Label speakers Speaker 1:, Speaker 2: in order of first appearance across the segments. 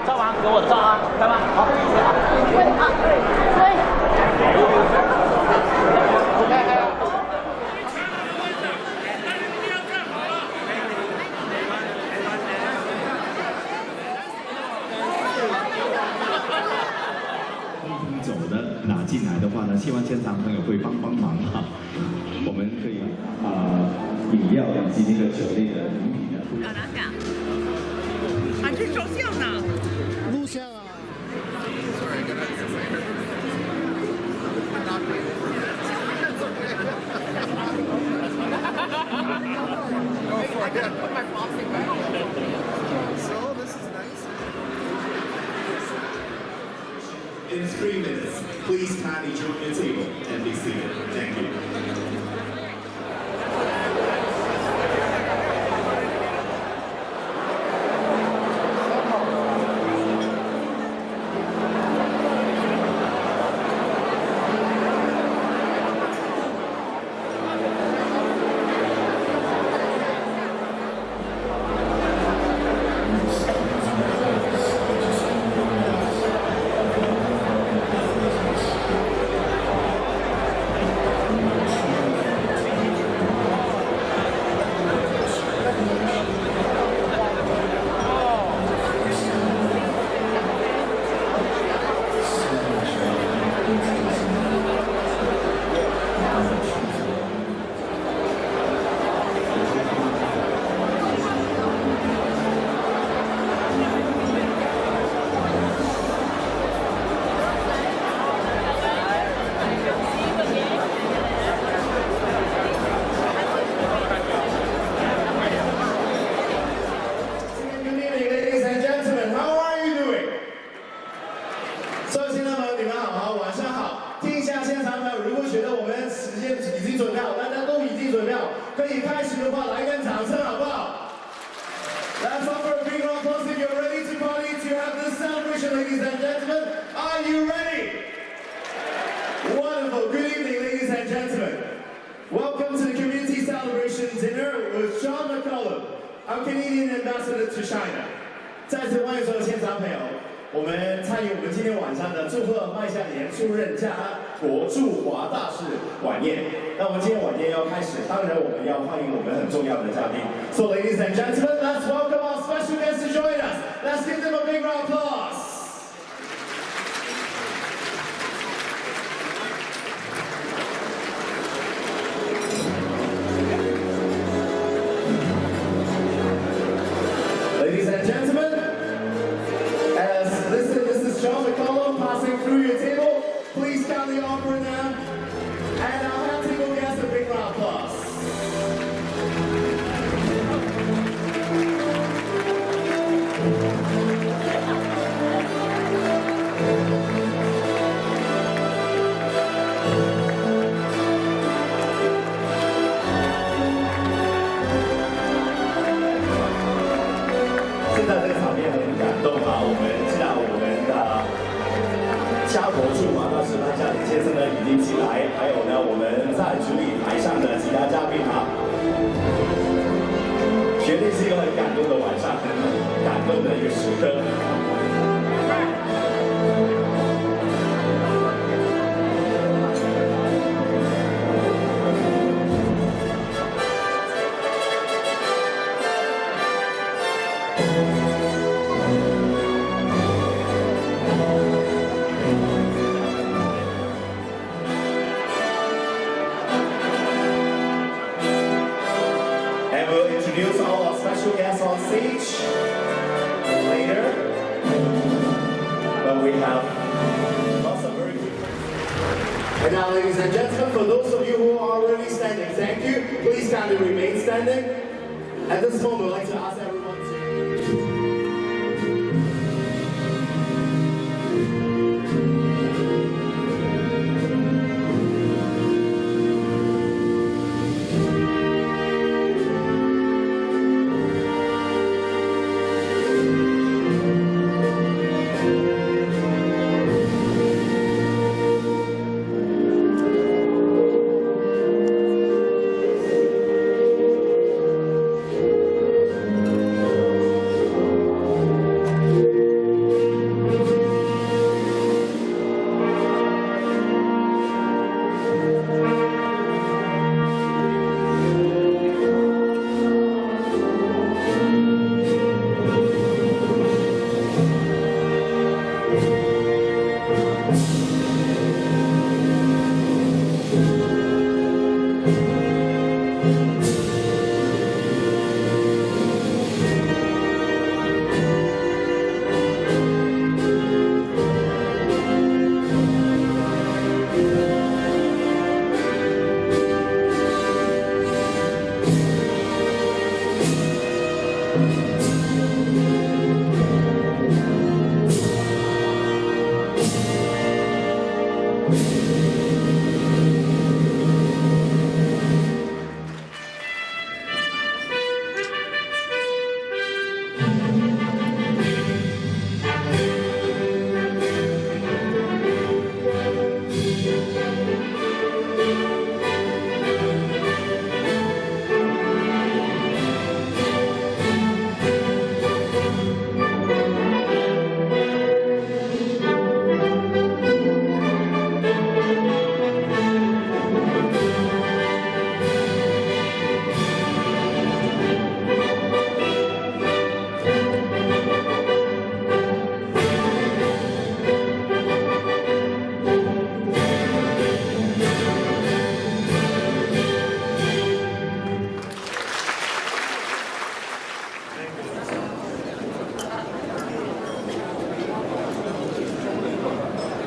Speaker 1: 照完给我照啊，来吧，好，对啊，对。
Speaker 2: 走的拿进来的话呢，希望现场朋友会帮忙哈。我们可以饮料以及那个酒类的饮品呢。
Speaker 3: 哪敢？还是照相呢？
Speaker 4: 录像啊。Go for it. Put my plastic back. So this is nice.
Speaker 2: In 3 minutes, please kindly join your table and be seated. Thank you. Let's offer a big round of applause if you're ready to party, to have this celebration, ladies and gentlemen. Are you ready? Wonderful. Good evening, ladies and gentlemen. Welcome to the community celebration dinner with John McCallum, our Canadian ambassador to China. 再次欢迎所有现场朋友，我们参与我们今天晚上的祝贺迈向年出任加国驻华大使晚宴。那我们今天晚宴要开始，当然我们要欢迎我们很重要的嘉宾。So ladies and gentlemen, let's welcome our special guests to join us. Let's give them a big round of applause. Ladies and gentlemen, as this is John McCallum passing through your table, please kindly offer them, and our head table guests a big round of applause. And we'll introduce all our special guests on stage later. But we have lots of very good friends. And now, ladies and gentlemen, for those of you who are already standing, thank you. Please kindly remain standing. At this moment, I'd like to ask everyone to...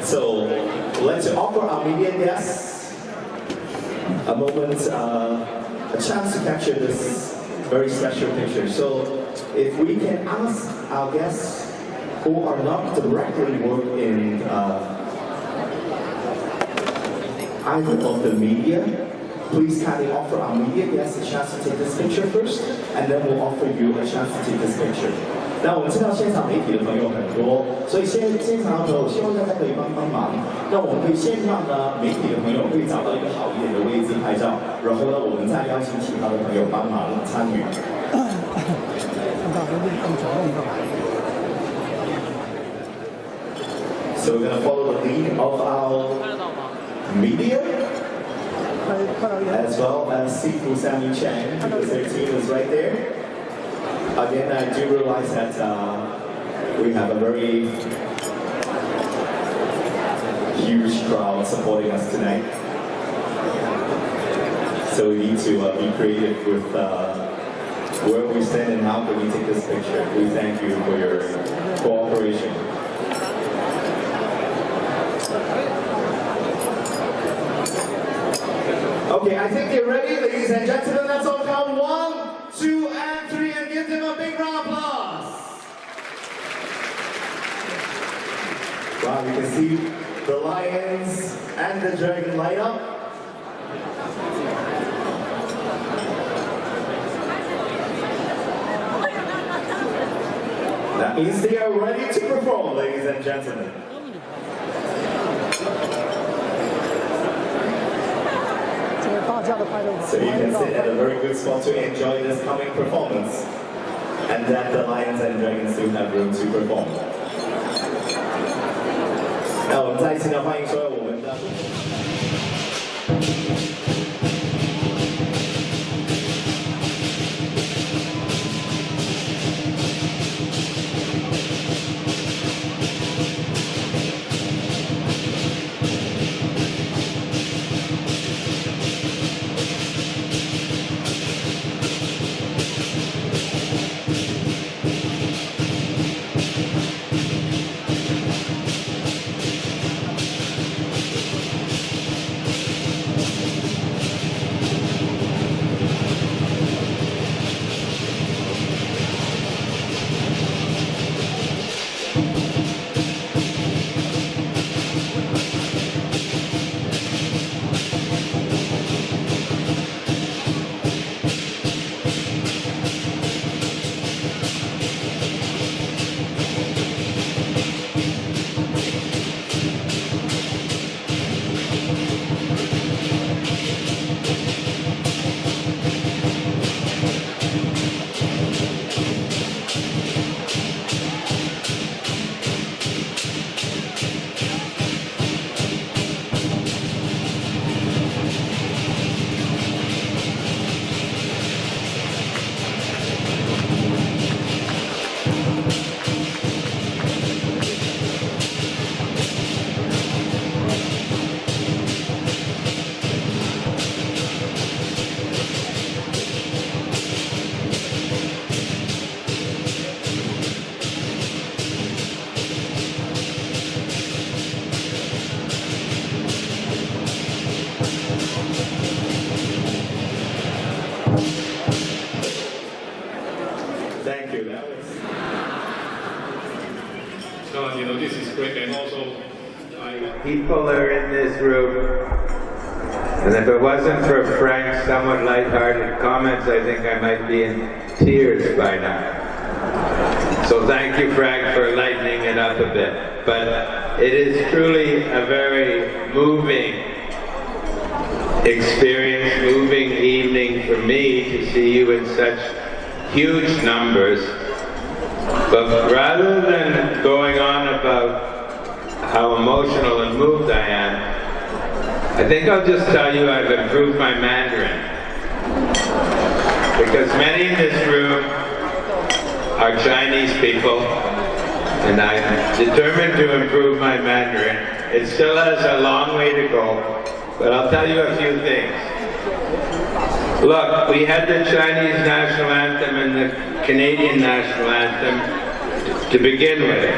Speaker 2: So let's offer our media guests a moment, a chance to capture this very special picture. So if we can ask our guests who are not directly working in either of the media, please kindly offer our media guests a chance to take this picture first, and then we'll offer you a chance to take this picture. 那我们知道现场媒体的朋友很多，所以现场的朋友希望大家可以帮忙。那我们可以先让媒体的朋友可以找到一个好一点的位置拍照，然后呢，我们再邀请其他的朋友帮忙参与。So we're gonna follow the lead of our media, as well as Sifu Sammy Chang, because their team is right there. Again, I do realize that we have a very huge crowd supporting us tonight. So we need to be creative with where we stand and how can we take this picture. We thank you for your cooperation. Okay, I think you're ready, ladies and gentlemen. Let's all count 1, 2, and 3, and give them a big round of applause. Wow, you can see the lions and the dragon light up. That means they are ready to perform, ladies and gentlemen. So you can sit at a very good spot to enjoy this coming performance, and that the lions and dragons still have room to perform. 那我们再一次呢，欢迎所有我们的。Thank you. That was.
Speaker 5: So, this is great, and also I people are in this room. And if it wasn't for Frank's somewhat lighthearted comments, I think I might be in tears by now. So thank you, Frank, for lightening it up a bit. But it is truly a very moving experience, moving evening for me to see you in such huge numbers. But rather than going on about how emotional and moved I am, I think I'll just tell you I've improved my Mandarin. Because many in this room are Chinese people, and I'm determined to improve my Mandarin. It still has a long way to go, but I'll tell you a few things. Look, we had the Chinese national anthem and the Canadian national anthem to begin with.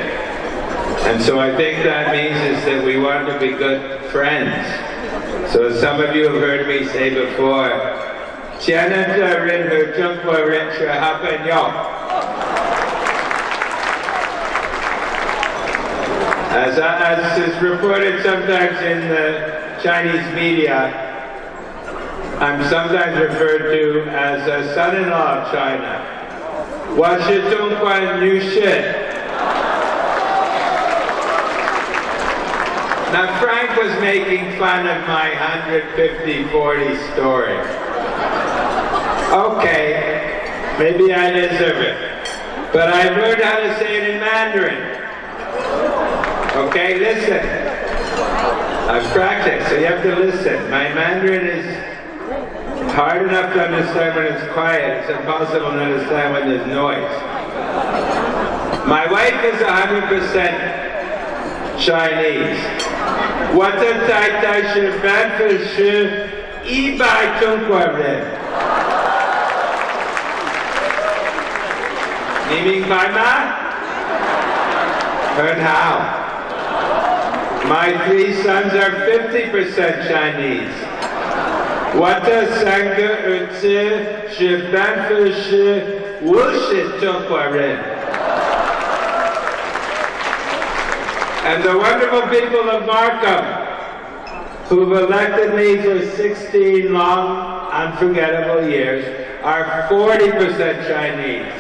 Speaker 5: And so I think that means is that we want to be good friends. So as some of you have heard me say before, as is reported sometimes in the Chinese media, I'm sometimes referred to as a son-in-law of China. Now Frank was making fun of my 150-40 story. Okay, maybe I deserve it. But I've learned how to say it in Mandarin. Okay, listen. I've practiced, so you have to listen. My Mandarin is hard enough to understand when it's quiet. It's impossible to understand when there's noise. My wife is 100% Chinese. 我的太太是100%中国人。你明白吗？ Heard how? My 3 sons are 50% Chinese. 我的3个儿子是50%中国人。 And the wonderful people of Markham, who've elected me for 16 long, unforgettable years, are 40% Chinese.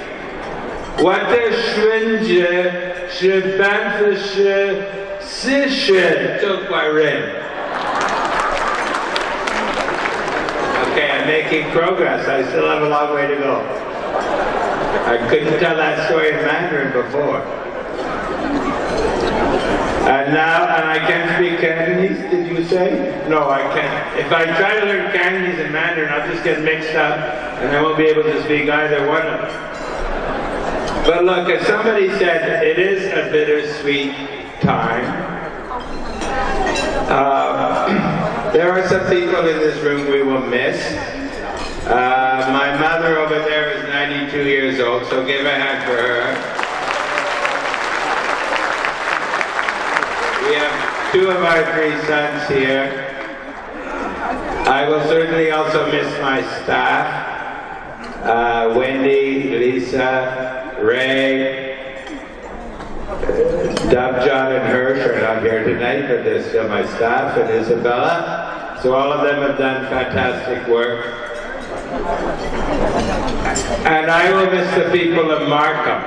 Speaker 5: What the Shunje Shibanfish Sishin Tukwarin. Okay, I'm making progress. I still have a long way to go. I couldn't tell that story in Mandarin before. And now, and I can't speak Cantonese, did you say? No, I can't. If I try to learn Cantonese and Mandarin, I'll just get mixed up, and I won't be able to speak either one of them. But look, as somebody said, it is a bittersweet time. There are some people in this room we will miss. My mother over there is 92 years old, so give a hand for her. We have 2 of our 3 sons here. I will certainly also miss my staff. Wendy, Lisa, Ray, Dub, John, and Hirsch are not here tonight, but they're still my staff, and Isabella. So all of them have done fantastic work. And I will miss the people of Markham.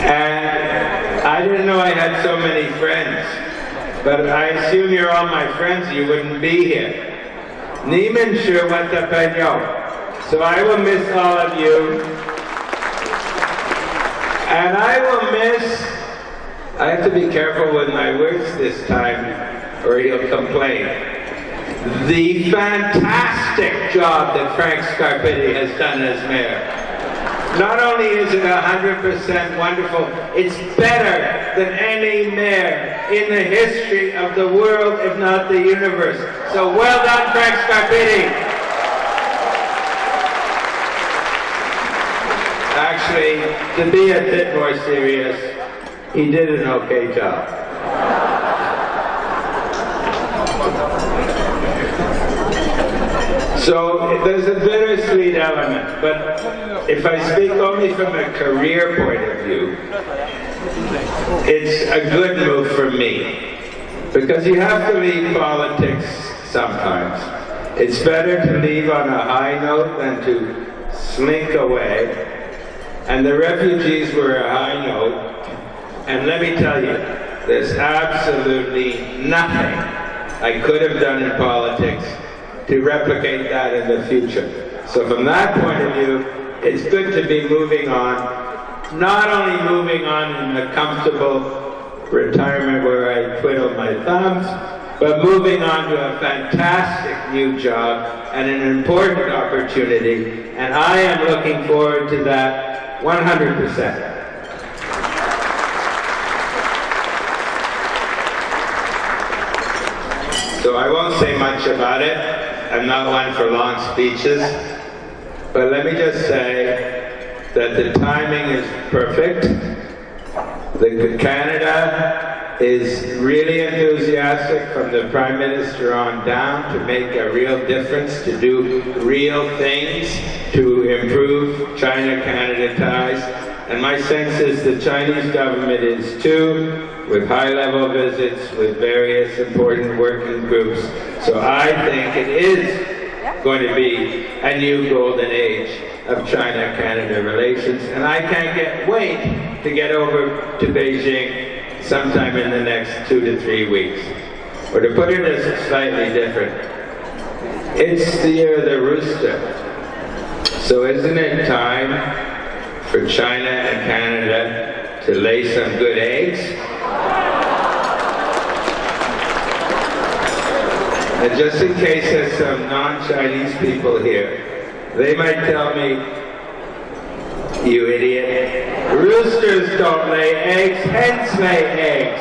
Speaker 5: And I didn't know I had so many friends, but I assume you're all my friends, you wouldn't be here. Neiman sure went to Penyo. So I will miss all of you. And I will miss, I have to be careful with my words this time, or he'll complain. The fantastic job that Frank Scarpitti has done as mayor. Not only is it 100% wonderful, it's better than any mayor in the history of the world, if not the universe. So well done, Frank Scarpitti. Actually, to be a bit more serious, he did an okay job. So there's a bittersweet element, but if I speak only from a career point of view, it's a good move for me, because you have to leave politics sometimes. It's better to leave on a high note than to slink away. And the refugees were a high note. And let me tell you, there's absolutely nothing I could have done in politics to replicate that in the future. So from that point of view, it's good to be moving on. Not only moving on in a comfortable retirement where I twiddle my thumbs, but moving on to a fantastic new job and an important opportunity. And I am looking forward to that 100%. So I won't say much about it. I'm not one for long speeches. But let me just say that the timing is perfect. Canada is really enthusiastic from the Prime Minister on down to make a real difference, to do real things, to improve China-Canada ties. And my sense is the Chinese government is too, with high-level visits, with various important working groups. So I think it is going to be a new golden age of China-Canada relations. And I can't wait to get over to Beijing sometime in the next 2 to 3 weeks. Or to put it as slightly different, it's the year of the rooster. So isn't it time for China and Canada to lay some good eggs? And just in case there's some non-Chinese people here, they might tell me, you idiot, roosters don't lay eggs, hens lay eggs.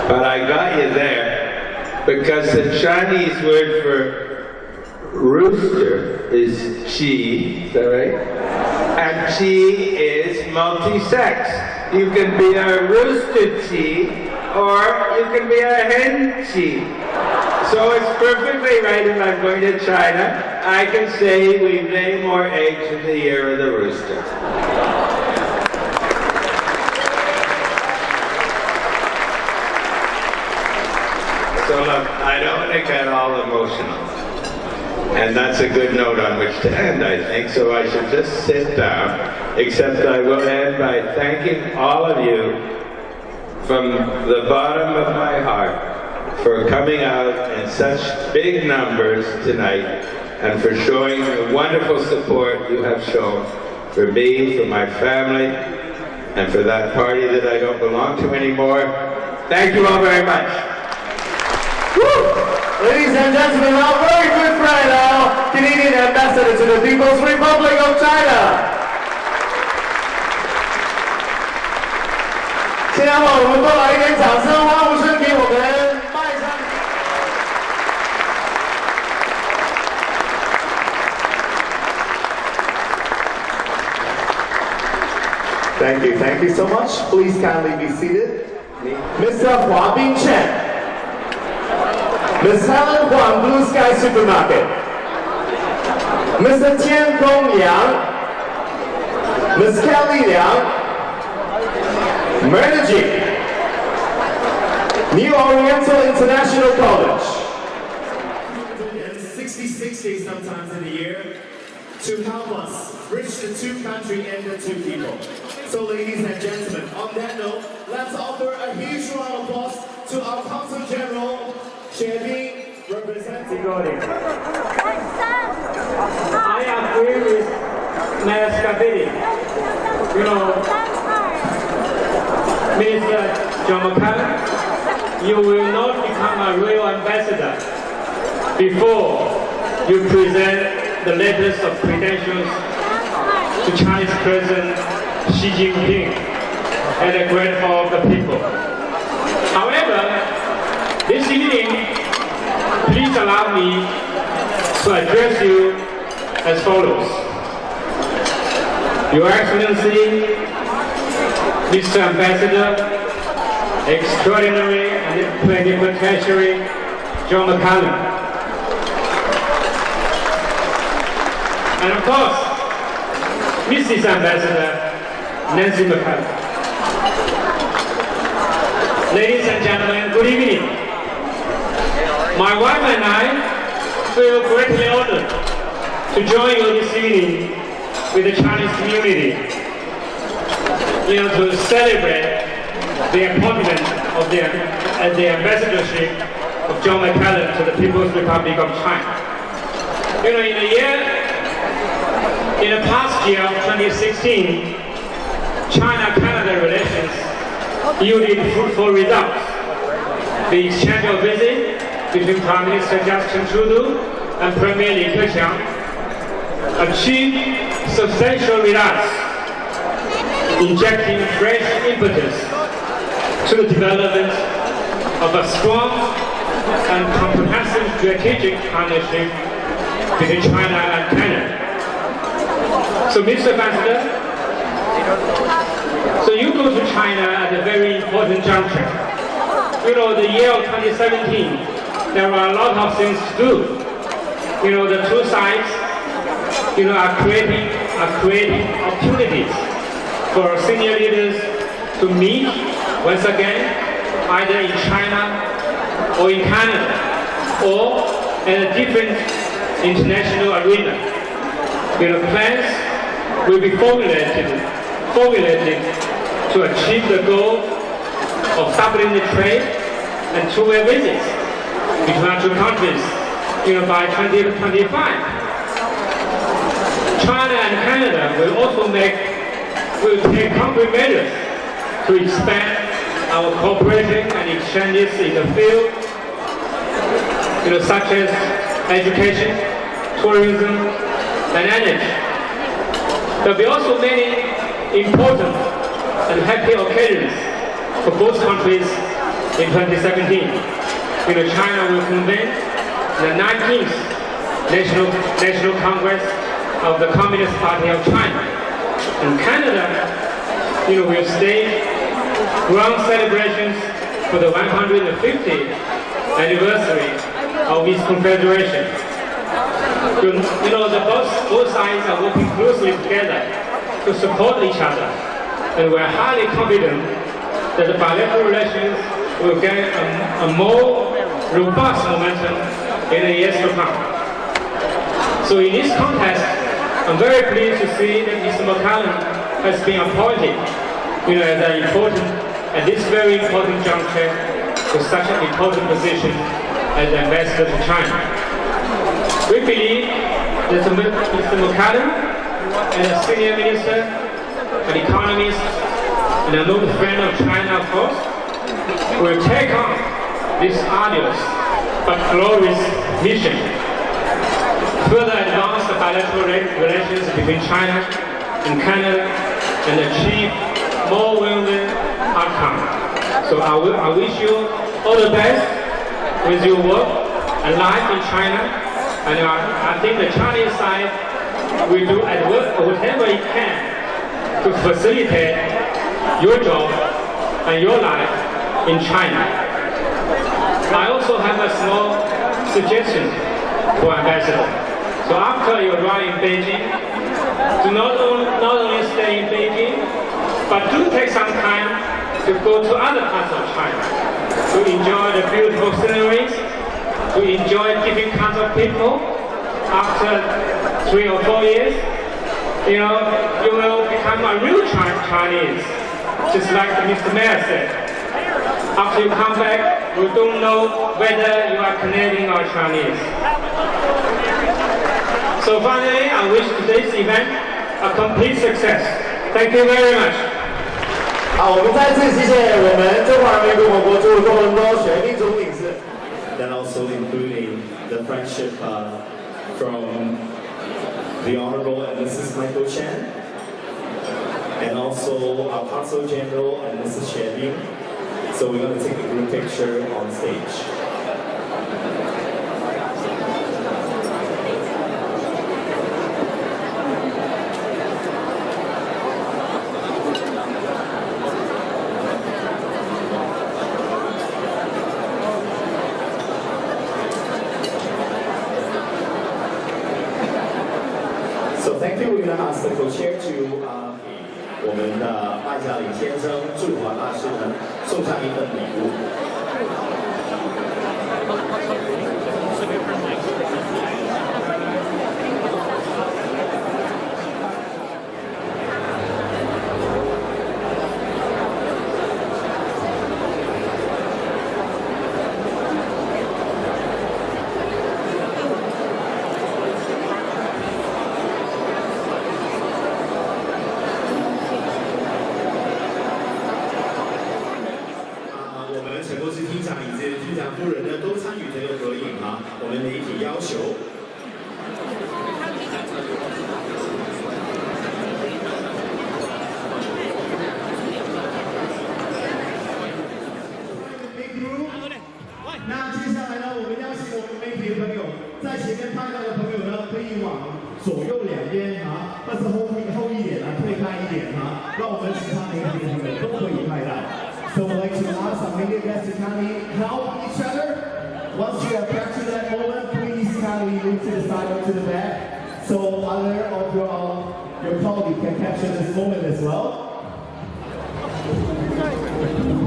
Speaker 5: But I got you there, because the Chinese word for rooster is chi, is that right? And chi is multi-sex. You can be a rooster chi, or you can be a hen chi. So it's perfectly right if I'm going to China, I can say we lay more eggs in the year of the rooster. So look, I don't want to get all emotional. And that's a good note on which to end, I think, so I should just sit down, except I will end by thanking all of you from the bottom of my heart for coming out in such big numbers tonight and for showing the wonderful support you have shown for me, for my family, and for that party that I don't belong to anymore. Thank you all very much.
Speaker 2: Woo! Ladies and gentlemen, our very good friend, our Canadian ambassador to the People's Republic of China. 现在我们多来一点掌声，欢呼声给我们麦上。Thank you so much. Please kindly be seated. Mr. Hua Bing Chen. Ms. Helen Huang, Blue Sky Supermarket. Mr. Tian Gong Yang. Ms. Kelly Liang. Managing New Oriental International College. 66 days sometimes in a year to help us bridge the two countries and the two people. So ladies and gentlemen, on that note, let's offer a huge round of applause to our Consul General, Xie representing audience.
Speaker 6: I agree with Mayor Scavini. You know, Mr. John McCallum, you will not become a real ambassador before you present the letters of credentials to Chinese President Xi Jinping at the Great Hall of the People. However, this evening, please allow me to address you as follows. Your Excellency, Mr. Ambassador, Extraordinary and Plenipotentiary John McCallum, and of course, Mrs. Ambassador Nancy McCallum. Ladies and gentlemen, good evening. My wife and I feel greatly honored to join you this evening with the Chinese community, to celebrate the appointment of the ambassadorship of John McCallum to the People's Republic of China. In the past year of 2016, China-Canada relations yielded fruitful results. The exchange of visits between Prime Minister Justin Trudeau and Premier Li Keqiang achieved substantial results, injecting fresh impetus to the development of a strong and comprehensive strategic partnership between China and Canada. So, Mr. Ambassador, so you go to China at a very important juncture. The year of 2017, there are a lot of things to do. The two sides, are creating opportunities for senior leaders to meet once again, either in China or in Canada, or in a different international arena. Plans will be formulated to achieve the goal of doubling the trade and two-way visits between our two countries, by 2025. China and Canada will take concrete measures to expand our cooperation and exchanges in the field, such as education, tourism, and energy. There will be also many important and happy occasions for both countries in 2017. China will convene the 19th National Congress of the Communist Party of China. And Canada, will stage grand celebrations for the 150th anniversary of its confederation. Both sides are working closely together to support each other, and we are highly confident that the bilateral relations will gain a more robust momentum in the years to come. So in this context, I'm very pleased to see that Mr. McCallum has been appointed, at this very important juncture to such an important position as ambassador to China. We believe that Mr. McCallum, as a senior minister, an economist, and a known friend of China, of course, will take on this arduous but glorious mission, further advance the bilateral relations between China and Canada, and achieve more win-win outcomes. So I wish you all the best with your work and life in China, and I think the Chinese side will do whatever it can to facilitate your job and your life in China. I also have a small suggestion for Ambassador. So after you arrive in Beijing, do not only stay in Beijing, but do take some time to go to other parts of China, to enjoy the beautiful sceneries, to enjoy different kinds of people. After 3 or 4 years, you will become a real Chinese, just like Mr. Mayor said. After you come back, you don't know whether you are Canadian or Chinese. So finally, I wish today's event a complete success. Thank you very much.
Speaker 2: 好，我们再次谢谢我们中华人民共和国驻多伦多学民族领事。Then also including the friendship from the Honorable Mrs. Michael Chen, and also our Consul General and Mrs. Xie Ling. So we're going to take a group picture on stage. So thank you. We're going to ask the co-chair to 我们的麦嘉里先生驻华大使呢。送上一份礼物。陈国志厅长以及厅长夫人呢都参与这个合影啊，我们媒体要求。那接下来呢，我们邀请我们媒体的朋友，在前面拍到的朋友呢，可以往左右两边啊，或是后一点啊，退开一点啊，让我们其他媒体的朋友都可以拍到。So I'd like to ask our media guests to kindly help each other. Once you have captured that moment, please kindly move to the side or to the back, so other of your colleagues can capture this moment as well.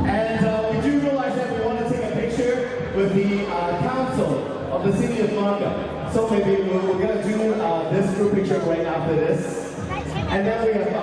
Speaker 2: And we do realize that we want to take a picture with the council of the city of Toronto. So maybe we're going to do this group picture right after this. And then we have